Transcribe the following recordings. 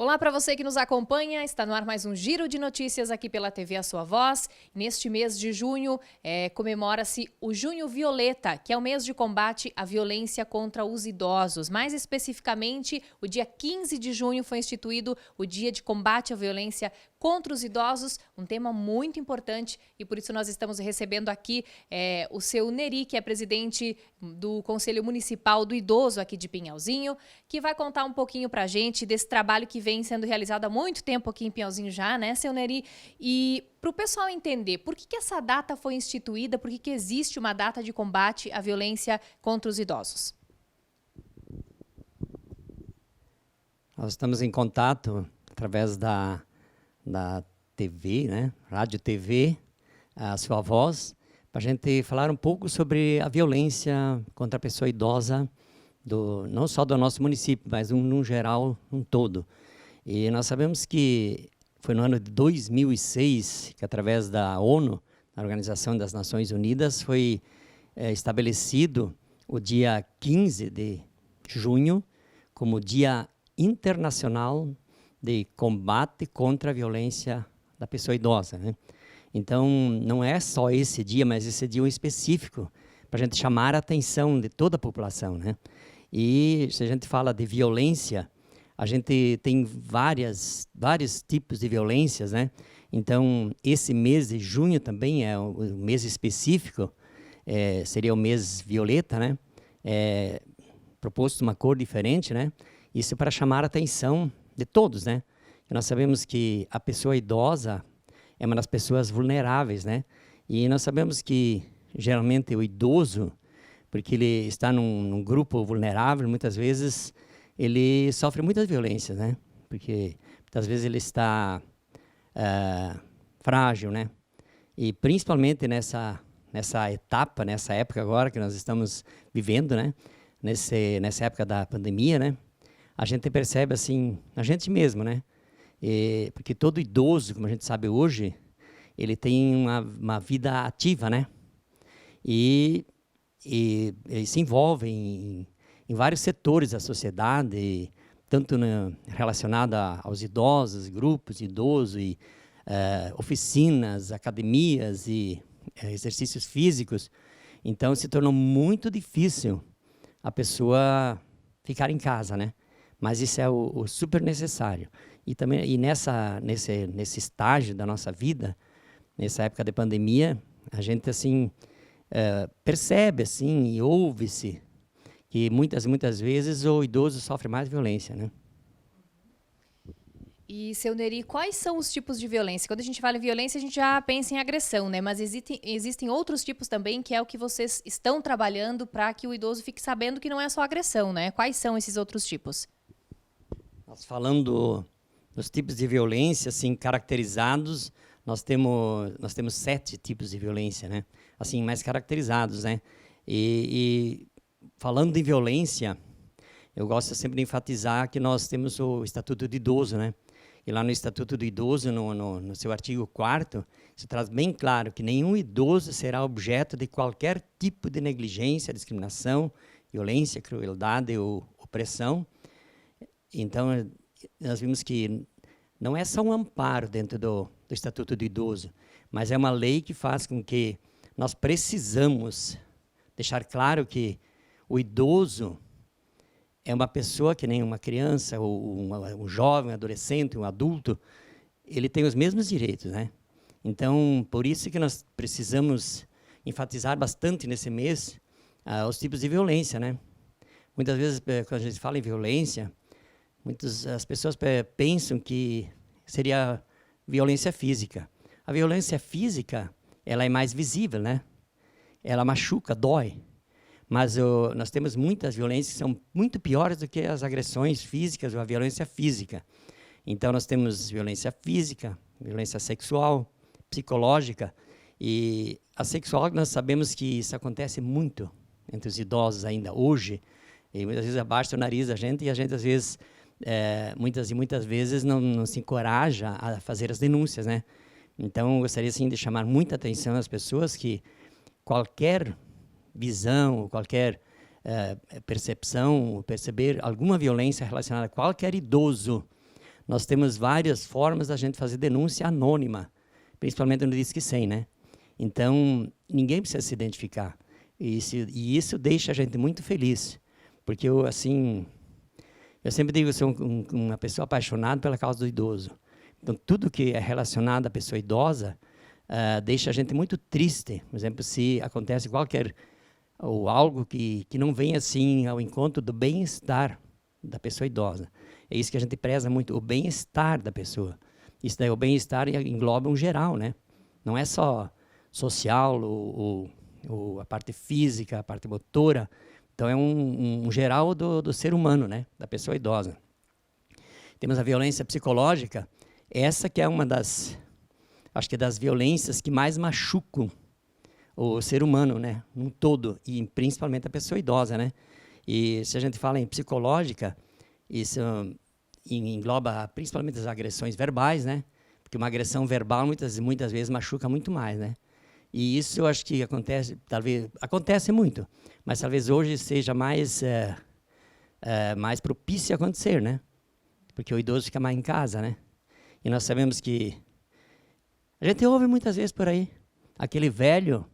Olá para você que nos acompanha, está no ar mais um Giro de Notícias aqui pela TV A Sua Voz. Neste mês de junho, comemora-se o Junho Violeta, que é o mês de combate à violência contra os idosos. Mais especificamente, o dia 15 de junho foi instituído o Dia de Combate à Violência contra os Idosos, um tema muito importante e por isso nós estamos recebendo aqui o seu Neri, que é presidente do Conselho Municipal do Idoso aqui de Pinhalzinho, que vai contar um pouquinho para a gente desse trabalho que vem sendo realizado há muito tempo aqui em Pinhalzinho já, né, seu Neri? E para o pessoal entender, por que essa data foi instituída, por que existe uma data de combate à violência contra os idosos? Nós estamos em contato através da TV, né? Rádio TV, a Sua Voz, para a gente falar um pouco sobre a violência contra a pessoa idosa, não só do nosso município, mas no geral, um todo. E nós sabemos que foi no ano de 2006 que, através da ONU, a Organização das Nações Unidas, foi estabelecido o dia 15 de junho como Dia Internacional de Combate contra a Violência da Pessoa Idosa, né? Então, não é só esse dia, mas esse dia específico para a gente chamar a atenção de toda a população, né? E se a gente fala de violência, a gente tem vários tipos de violências, né? Então, esse mês de junho também é o mês específico, seria o mês violeta, né? Proposto uma cor diferente, né? Isso para chamar a atenção de todos, né? E nós sabemos que a pessoa idosa é uma das pessoas vulneráveis, né? E nós sabemos que, geralmente, o idoso, porque ele está num grupo vulnerável, muitas vezes ele sofre muitas violências, né? Porque muitas vezes ele está frágil, né? E principalmente nessa etapa, nessa época agora que nós estamos vivendo, né? Nessa época da pandemia, né? A gente percebe assim, a gente mesmo, né? Porque todo idoso, como a gente sabe hoje, ele tem uma vida ativa, né? E ele se envolve em vários setores da sociedade, tanto relacionado aos idosos, grupos de idosos, e oficinas, academias e exercícios físicos. Então, se tornou muito difícil a pessoa ficar em casa, né? Mas isso é o super necessário. E também nesse estágio da nossa vida, nessa época de pandemia, a gente assim percebe assim e ouve-se que muitas vezes o idoso sofre mais violência, né? E, seu Neri, quais são os tipos de violência? Quando a gente fala em violência, a gente já pensa em agressão, né? Mas existem outros tipos também, que é o que vocês estão trabalhando para que o idoso fique sabendo que não é só agressão, né? Quais são esses outros tipos? Nós falando dos tipos de violência, assim, caracterizados, nós temos 7 tipos de violência, né? Assim, mais caracterizados, né? E falando de violência, eu gosto sempre de enfatizar que nós temos o Estatuto do Idoso, né? E lá no Estatuto do Idoso, no seu artigo 4º, se traz bem claro que nenhum idoso será objeto de qualquer tipo de negligência, discriminação, violência, crueldade ou opressão. Então, nós vimos que não é só um amparo dentro do Estatuto do Idoso, mas é uma lei que faz com que nós precisamos deixar claro que o idoso é uma pessoa que nem uma criança, ou um jovem, um adolescente, um adulto, ele tem os mesmos direitos, né? Então, por isso que nós precisamos enfatizar bastante nesse mês os tipos de violência, né? Muitas vezes, quando a gente fala em violência, as pessoas pensam que seria violência física. A violência física, ela é mais visível, né? Ela machuca, dói. Mas nós temos muitas violências que são muito piores do que as agressões físicas ou a violência física. Então, nós temos violência física, violência sexual, psicológica. E a sexual, nós sabemos que isso acontece muito entre os idosos ainda hoje. E muitas vezes abaixa o nariz da gente e a gente, às vezes, muitas vezes não se encoraja a fazer as denúncias, né? Então, eu gostaria assim, de chamar muita atenção às pessoas que qualquer visão, qualquer percepção, perceber alguma violência relacionada a qualquer idoso, nós temos várias formas da gente fazer denúncia anônima, principalmente no Disque 100, né? Então, ninguém precisa se identificar. E isso deixa a gente muito feliz, porque eu sempre digo que sou uma pessoa apaixonada pela causa do idoso. Então, tudo que é relacionado à pessoa idosa deixa a gente muito triste. Por exemplo, se acontece ou algo que não vem assim ao encontro do bem-estar da pessoa idosa. É isso que a gente preza muito, o bem-estar da pessoa. Isso daí, o bem-estar engloba um geral, né? Não é só social, a parte física, a parte motora. Então, é um geral do ser humano, né? Da pessoa idosa. Temos a violência psicológica. Essa que é uma das violências que mais machucam o ser humano, né? Um todo, e principalmente a pessoa idosa, né? E se a gente fala em psicológica, isso engloba principalmente as agressões verbais, né? Porque uma agressão verbal muitas vezes machuca muito mais, né? E isso eu acho que acontece muito, mas talvez hoje seja mais propício a acontecer, né? Porque o idoso fica mais em casa, né? E nós sabemos que a gente ouve muitas vezes por aí, aquele velho,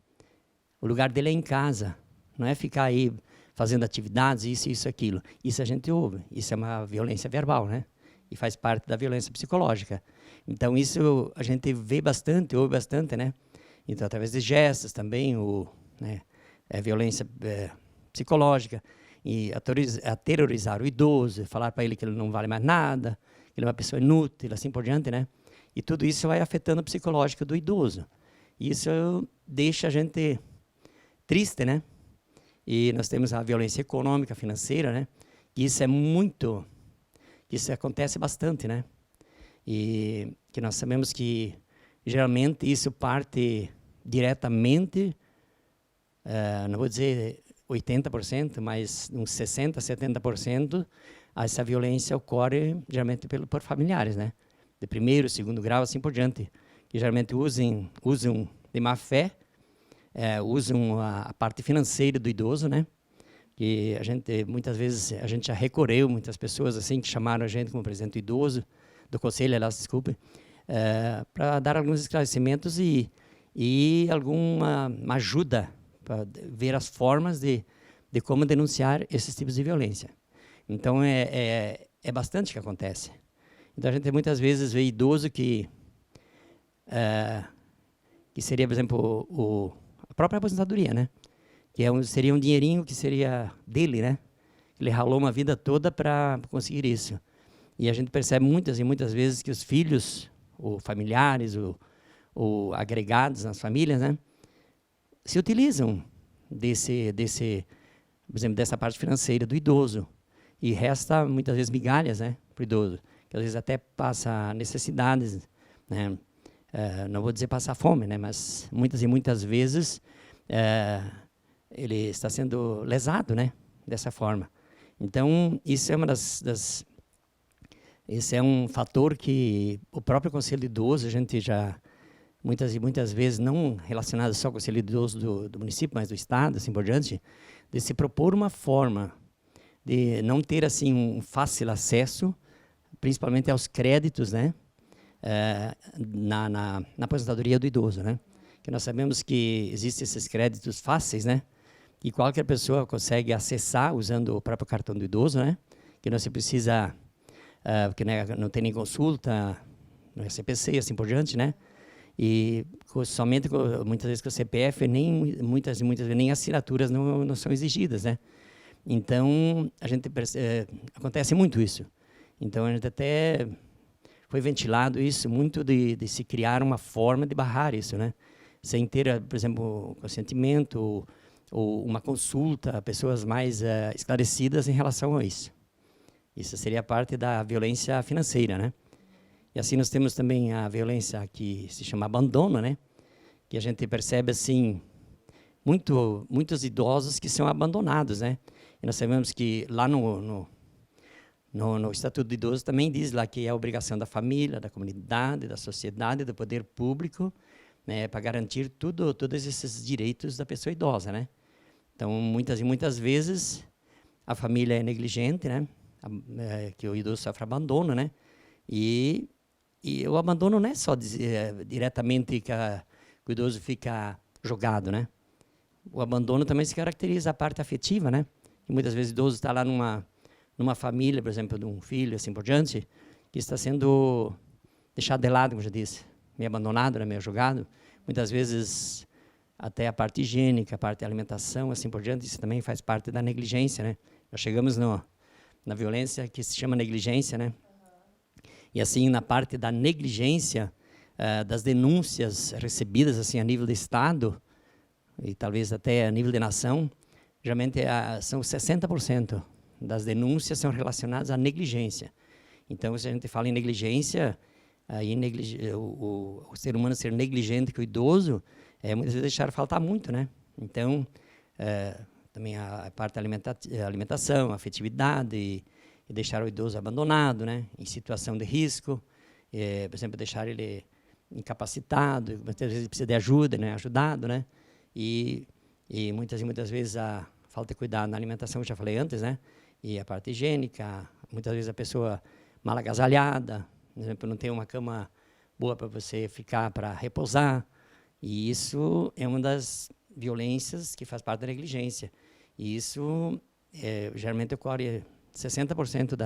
o lugar dele é em casa, não é ficar aí fazendo atividades, isso, aquilo. Isso a gente ouve, isso é uma violência verbal, né? E faz parte da violência psicológica. Então isso a gente vê bastante, ouve bastante, né? Então através de gestos também, violência psicológica, e aterrorizar o idoso, falar para ele que ele não vale mais nada, que ele é uma pessoa inútil, assim por diante, né? E tudo isso vai afetando o psicológico do idoso. Isso deixa a gente triste, né? E nós temos a violência econômica, financeira, né? Isso acontece bastante, né? E que nós sabemos que geralmente isso parte diretamente, não vou dizer 80%, mas uns 60%, 70%, essa violência ocorre geralmente por familiares, né? De primeiro, segundo grau, assim por diante, que geralmente usam de má fé, usam a parte financeira do idoso, né? Que muitas vezes a gente já recorreu, muitas pessoas assim que chamaram a gente como presidente do idoso, do conselho, aliás, desculpe, para dar alguns esclarecimentos e alguma ajuda para ver as formas de como denunciar esses tipos de violência. Então, é bastante que acontece. Então, a gente muitas vezes vê idoso que seria, por exemplo, a própria aposentadoria, né? Que seria um dinheirinho que seria dele, né? Ele ralou uma vida toda para conseguir isso. E a gente percebe muitas e muitas vezes que os filhos, ou familiares, ou agregados nas famílias, né, se utilizam por exemplo, dessa parte financeira do idoso. E resta muitas vezes migalhas, né, para o idoso, que às vezes até passa necessidades, né? Não vou dizer passar fome, né, mas muitas e muitas vezes ele está sendo lesado, né, dessa forma. Então, isso é esse é um fator que o próprio Conselho de Idoso, a gente já, muitas e muitas vezes, não relacionado só com o Conselho de Idoso do município, mas do Estado, assim por diante, de se propor uma forma de não ter assim um fácil acesso, principalmente aos créditos, né, na aposentadoria do idoso, né? Que nós sabemos que existem esses créditos fáceis, né? E qualquer pessoa consegue acessar usando o próprio cartão do idoso, né? Que não se precisa, porque né, não tem nem consulta no SPC, assim por diante, né? E somente muitas vezes com o CPF, muitas vezes nem assinaturas não são exigidas, né? Então acontece muito isso. Então a gente até foi ventilado isso muito de se criar uma forma de barrar isso, né? Sem ter, por exemplo, consentimento ou uma consulta a pessoas mais esclarecidas em relação a isso. Isso seria parte da violência financeira, né? E assim nós temos também a violência que se chama abandono, né? Que a gente percebe assim muitos idosos que são abandonados, né? E nós sabemos que lá no Estatuto do Idoso também diz lá que é a obrigação da família, da comunidade, da sociedade, do poder público, né, para garantir todos esses direitos da pessoa idosa, né? Então, muitas e muitas vezes a família é negligente, né? Que o idoso sofre abandono, né? E o abandono não é só diretamente que o idoso fica jogado, né? O abandono também se caracteriza a parte afetiva, né? E muitas vezes o idoso está lá numa família, por exemplo, de um filho, assim por diante, que está sendo deixado de lado, como já disse, meio abandonado, né? Meio jogado. Muitas vezes até a parte higiênica, a parte de alimentação, assim por diante, isso também faz parte da negligência, né? Nós chegamos na violência que se chama negligência, né? E assim, na parte da negligência, das denúncias recebidas assim a nível de Estado, e talvez até a nível de nação, geralmente são 60% das denúncias são relacionadas à negligência. Então, se a gente fala em negligência, aí o ser humano ser negligente com o idoso, muitas vezes deixar faltar muito, né? Então, também a parte da alimentação, a afetividade, e deixar o idoso abandonado, né? Em situação de risco, por exemplo, deixar ele incapacitado, muitas vezes precisa de ajuda, né? Ajudado, né? E muitas vezes a falta de cuidado na alimentação, eu já falei antes, né? E a parte higiênica, muitas vezes a pessoa mal agasalhada, por exemplo, não tem uma cama boa para você ficar, para repousar. E isso é uma das violências que faz parte da negligência. E isso geralmente ocorre 60%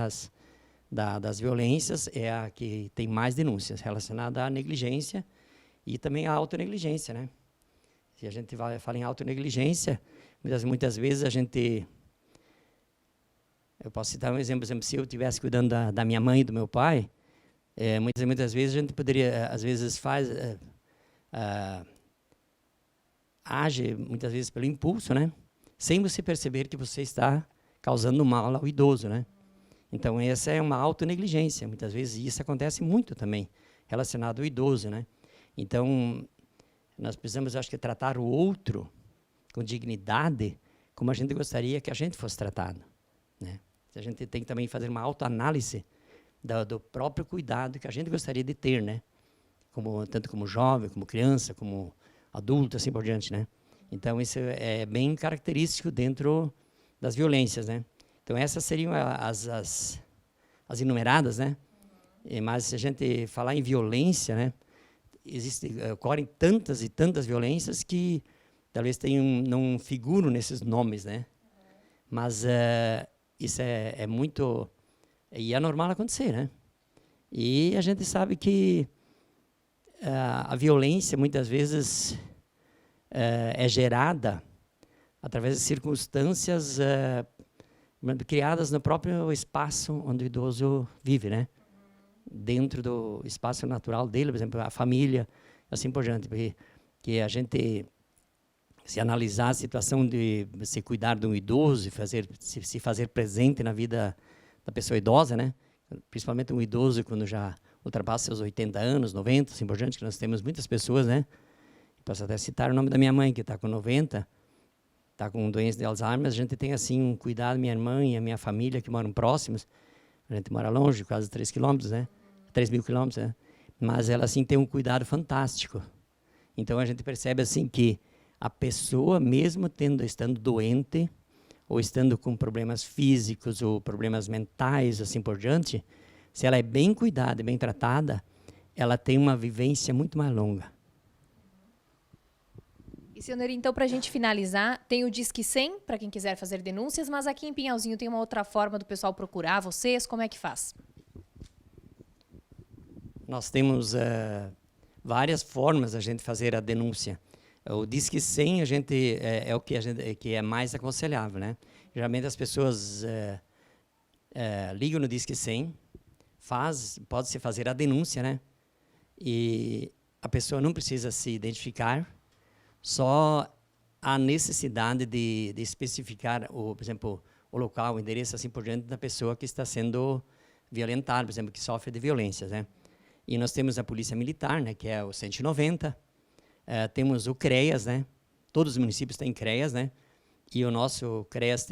das violências é a que tem mais denúncias relacionada à negligência e também à autonegligência, né? Se a gente fala em autonegligência, muitas vezes a gente... Eu posso citar um exemplo, por exemplo, se eu estivesse cuidando da minha mãe e do meu pai, muitas vezes a gente poderia, às vezes age muitas vezes pelo impulso, né? Sem você perceber que você está causando mal ao idoso, né? Então essa é uma autonegligência, muitas vezes isso acontece muito também relacionado ao idoso, né? Então nós precisamos, acho que, tratar o outro com dignidade, como a gente gostaria que a gente fosse tratado, né? A gente tem que também fazer uma autoanálise do próprio cuidado que a gente gostaria de ter, né? Tanto como jovem, como criança, como adulto, assim por diante, né? Então isso é bem característico dentro das violências, né? Então essas seriam as enumeradas, né? Mas se a gente falar em violência, né? Ocorrem tantas e tantas violências que talvez não figuram nesses nomes, né? Mas isso é muito... E é normal acontecer, né? E a gente sabe que a violência, muitas vezes, é gerada através de circunstâncias criadas no próprio espaço onde o idoso vive, né? Dentro do espaço natural dele, por exemplo, a família, assim por diante. Porque a gente, se analisar a situação de se cuidar de um idoso, se fazer presente na vida da pessoa idosa, né? Principalmente um idoso quando já ultrapassa seus 80 anos, 90, assim por diante, que nós temos muitas pessoas, né? Posso até citar o nome da minha mãe, que está com 90, está com doença de Alzheimer. A gente tem assim um cuidado, minha irmã e a minha família que moram próximos. A gente mora longe, quase 3 quilômetros, né? 3.000 quilômetros, né? Mas ela assim tem um cuidado fantástico. Então a gente percebe assim que a pessoa, mesmo estando doente, ou estando com problemas físicos ou problemas mentais, assim por diante, se ela é bem cuidada, bem tratada, ela tem uma vivência muito mais longa. E, senhor Neri, então, para a gente finalizar, tem o Disque 100, para quem quiser fazer denúncias, mas aqui em Pinhalzinho tem uma outra forma do pessoal procurar vocês, como é que faz? Nós temos várias formas de a gente fazer a denúncia. O Disque 100 é o que é mais aconselhável, né? Geralmente as pessoas ligam no Disque 100, pode-se fazer a denúncia, né? E a pessoa não precisa se identificar, só há necessidade de especificar, por exemplo, o local, o endereço, assim por diante, da pessoa que está sendo violentada, por exemplo, que sofre de violências, né? E nós temos a Polícia Militar, né, que é o 190, temos o CREAS, né? Todos os municípios têm CREAS, né? E o nosso CREAS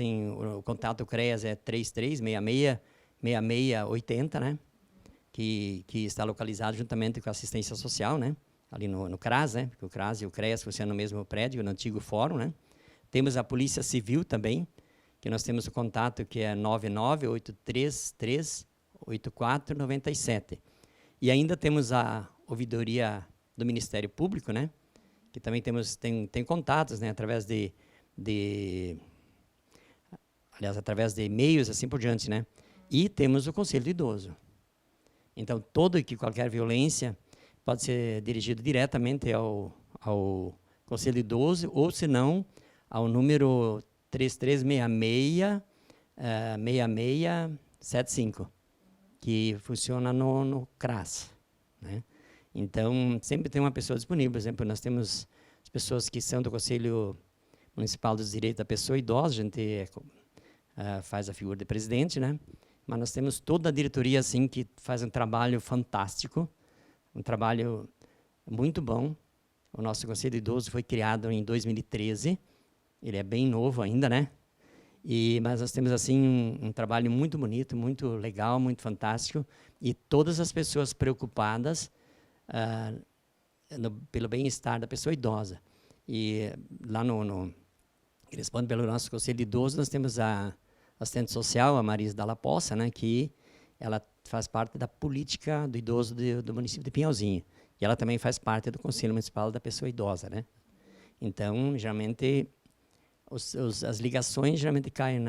o contato CREAS é 3366-6680, né? Que está localizado juntamente com a assistência social, né? Ali no CRAS, né? Porque o CRAS e o CREAS funcionam no mesmo prédio, no antigo fórum, né? Temos a Polícia Civil também, que nós temos o contato que é 99833 8497. E ainda temos a ouvidoria do Ministério Público, né? Que também tem contatos, né? Através de e-mails, assim por diante, né? E temos o Conselho do Idoso. Então, qualquer violência pode ser dirigido diretamente ao Conselho do Idoso, ou, se não, ao número 3366-6675, que funciona no CRAS, né? Então, sempre tem uma pessoa disponível. Por exemplo, nós temos as pessoas que são do Conselho Municipal dos Direitos da Pessoa Idosa, a gente faz a figura de presidente, né? Mas nós temos toda a diretoria assim, que faz um trabalho fantástico, um trabalho muito bom. O nosso Conselho Idoso foi criado em 2013, ele é bem novo ainda, né? Mas nós temos assim um trabalho muito bonito, muito legal, muito fantástico, e todas as pessoas preocupadas pelo bem-estar da pessoa idosa. E lá responde pelo nosso Conselho Idoso, nós temos a assistente social, a Marisa Dalla Poça, né, que ela faz parte da política do idoso do município de Pinhalzinho. E ela também faz parte do Conselho Municipal da Pessoa Idosa, né? Então, geralmente, as ligações geralmente caem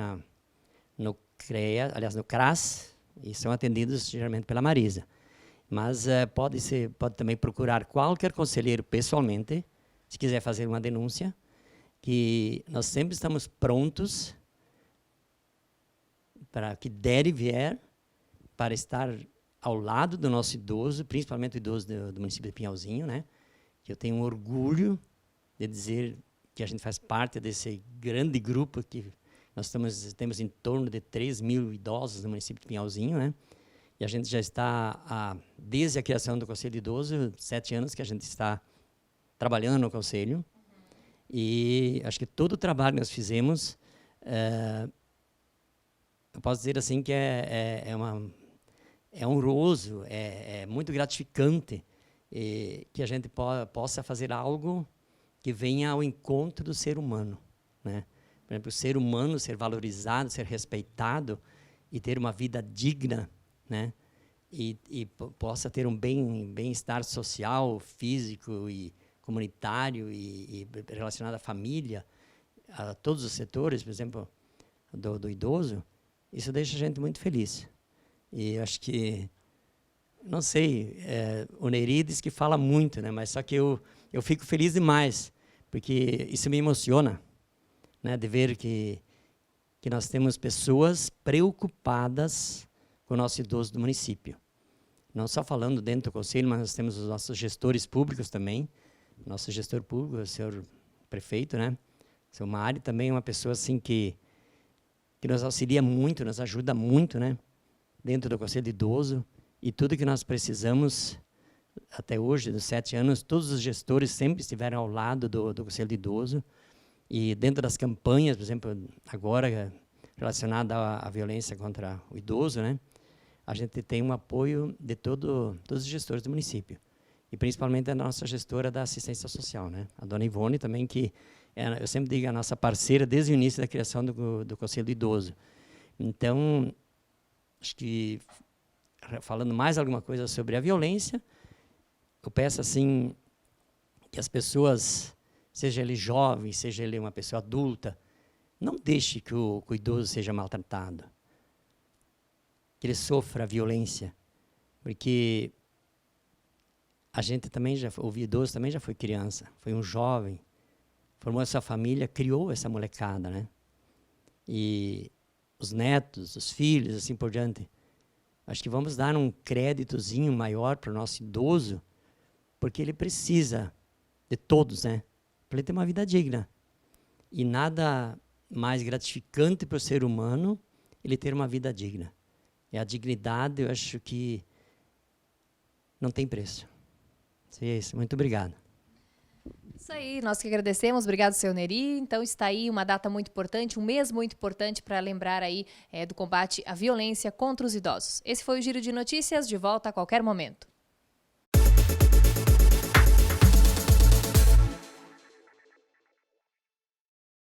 no CREA, aliás, no CRAS, e são atendidos geralmente pela Marisa. Mas pode também procurar qualquer conselheiro pessoalmente, se quiser fazer uma denúncia, que nós sempre estamos prontos para que der e vier, para estar ao lado do nosso idoso, principalmente o idoso do município de Pinhalzinho, né? Que eu tenho um orgulho de dizer que a gente faz parte desse grande grupo, que nós temos em torno de 3.000 idosos no município de Pinhalzinho, né? E a gente já está, desde a criação do Conselho Idoso, 7 anos que a gente está trabalhando no Conselho. E acho que todo o trabalho que nós fizemos, eu posso dizer assim que é honroso, é muito gratificante que a gente possa fazer algo que venha ao encontro do ser humano, né? Por exemplo, o ser humano ser valorizado, ser respeitado e ter uma vida digna, né? E possa ter um bem-estar social, físico e comunitário e relacionado à família, a todos os setores, por exemplo, do idoso, isso deixa a gente muito feliz. E eu acho que, não sei, o Neri diz que fala muito, né? Mas só que eu fico feliz demais, porque isso me emociona, né? De ver que nós temos pessoas preocupadas com o nosso idoso do município. Não só falando dentro do conselho, mas nós temos os nossos gestores públicos também. Nosso gestor público, o senhor prefeito, né? O senhor Mário também é uma pessoa assim que nos auxilia muito, nos ajuda muito, né? Dentro do Conselho de Idoso. E tudo que nós precisamos, até hoje, dos 7 anos, todos os gestores sempre estiveram ao lado do Conselho de Idoso. E dentro das campanhas, por exemplo, agora, relacionada à violência contra o idoso, né? A gente tem um apoio de todos os gestores do município. E principalmente a nossa gestora da assistência social, né? A dona Ivone também, que eu sempre digo, a nossa parceira desde o início da criação do Conselho do Idoso. Então, acho que, falando mais alguma coisa sobre a violência, eu peço assim, que as pessoas, seja ele jovem, seja ele uma pessoa adulta, não deixe que o idoso seja maltratado, que ele sofra violência, porque a gente também o idoso também já foi criança, foi um jovem, formou essa família, criou essa molecada, né? E os netos, os filhos, assim por diante. Acho que vamos dar um créditozinho maior para o nosso idoso, porque ele precisa de todos, né? Para ele ter uma vida digna. E nada mais gratificante para o ser humano ele ter uma vida digna. E a dignidade, eu acho que não tem preço. É isso. Muito obrigado. Isso aí, nós que agradecemos. Obrigado, seu Neri. Então está aí uma data muito importante, um mês muito importante para lembrar aí do combate à violência contra os idosos. Esse foi o Giro de Notícias, de volta a qualquer momento.